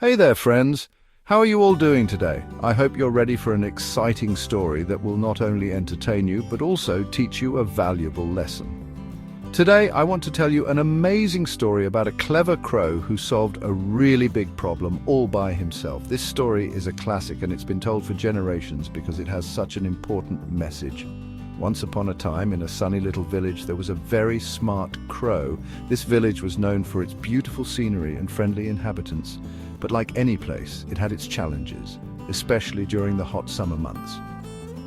Hey there, friends. How are you all doing today? I hope you're ready for an exciting story that will not only entertain you, but also teach you a valuable lesson. Today, I want to tell you an amazing story about a clever crow who solved a really big problem all by himself. This story is a classic and it's been told for generations because it has such an important message. Once upon a time, in a sunny little village, there was a very smart crow. This village was known for its beautiful scenery and friendly inhabitants. But like any place, it had its challenges, especially during the hot summer months.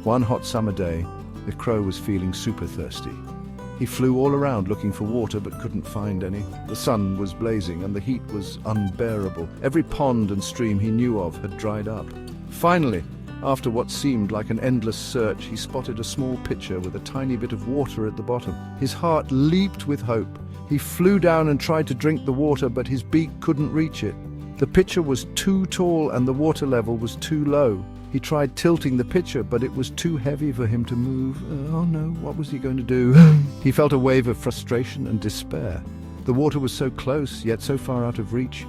One hot summer day, the crow was feeling super thirsty. He flew all around looking for water but couldn't find any. The sun was blazing and the heat was unbearable. Every pond and stream he knew of had dried up. Finally, after what seemed like an endless search, he spotted a small pitcher with a tiny bit of water at the bottom. His heart leaped with hope. He flew down and tried to drink the water, but his beak couldn't reach it. The pitcher was too tall and the water level was too low. He tried tilting the pitcher, but it was too heavy for him to move. Oh no, what was he going to do? He felt a wave of frustration and despair. The water was so close, yet so far out of reach.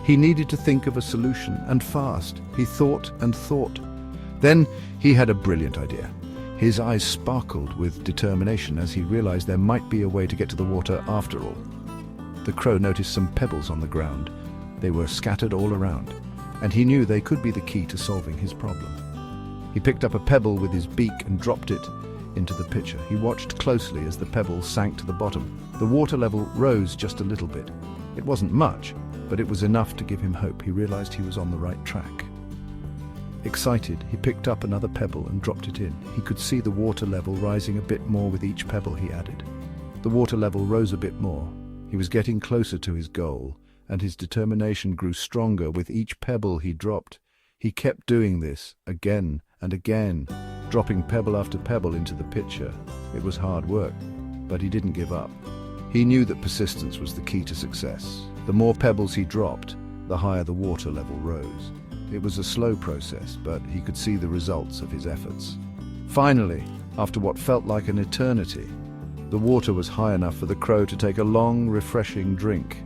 He needed to think of a solution, and fast. He thought and thought. Then he had a brilliant idea. His eyes sparkled with determination as he realized there might be a way to get to the water after all. The crow noticed some pebbles on the ground. They were scattered all around, and he knew they could be the key to solving his problem. He picked up a pebble with his beak and dropped it into the pitcher. He watched closely as the pebble sank to the bottom. The water level rose just a little bit. It wasn't much, but it was enough to give him hope. He realized he was on the right track. Excited, he picked up another pebble and dropped it in. He could see the water level rising a bit more with each pebble he added. The water level rose a bit more. He was getting closer to his goal, and his determination grew stronger with each pebble he dropped. He kept doing this again and again, dropping pebble after pebble into the pitcher. It was hard work, but he didn't give up. He knew that persistence was the key to success. The more pebbles he dropped, the higher the water level rose. It was a slow process, but he could see the results of his efforts. Finally, after what felt like an eternity, the water was high enough for the crow to take a long, refreshing drink.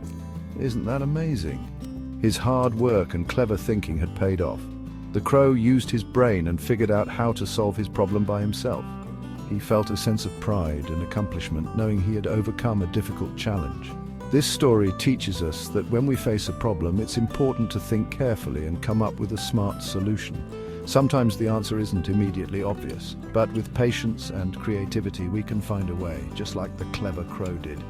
Isn't that amazing? His hard work and clever thinking had paid off. The crow used his brain and figured out how to solve his problem by himself. He felt a sense of pride and accomplishment knowing he had overcome a difficult challenge. This story teaches us that when we face a problem, it's important to think carefully and come up with a smart solution. Sometimes the answer isn't immediately obvious, but with patience and creativity we can find a way, just like the clever crow did.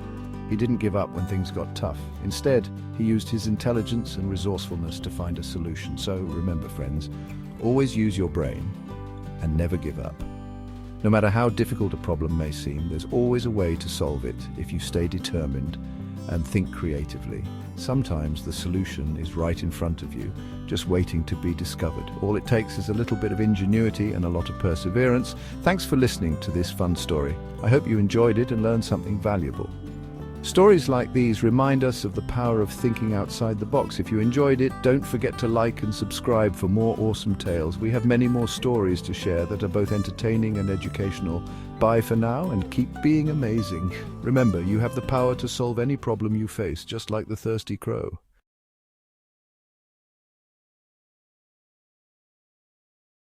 He didn't give up when things got tough. Instead, he used his intelligence and resourcefulness to find a solution. So remember, friends, always use your brain and never give up. No matter how difficult a problem may seem, there's always a way to solve it if you stay determined and think creatively. Sometimes the solution is right in front of you, just waiting to be discovered. All it takes is a little bit of ingenuity and a lot of perseverance. Thanks for listening to this fun story. I hope you enjoyed it and learned something valuable. Stories like these remind us of the power of thinking outside the box. If you enjoyed it, don't forget to like and subscribe for more awesome tales. We have many more stories to share that are both entertaining and educational. Bye for now and keep being amazing. Remember, you have the power to solve any problem you face, just like the thirsty crow.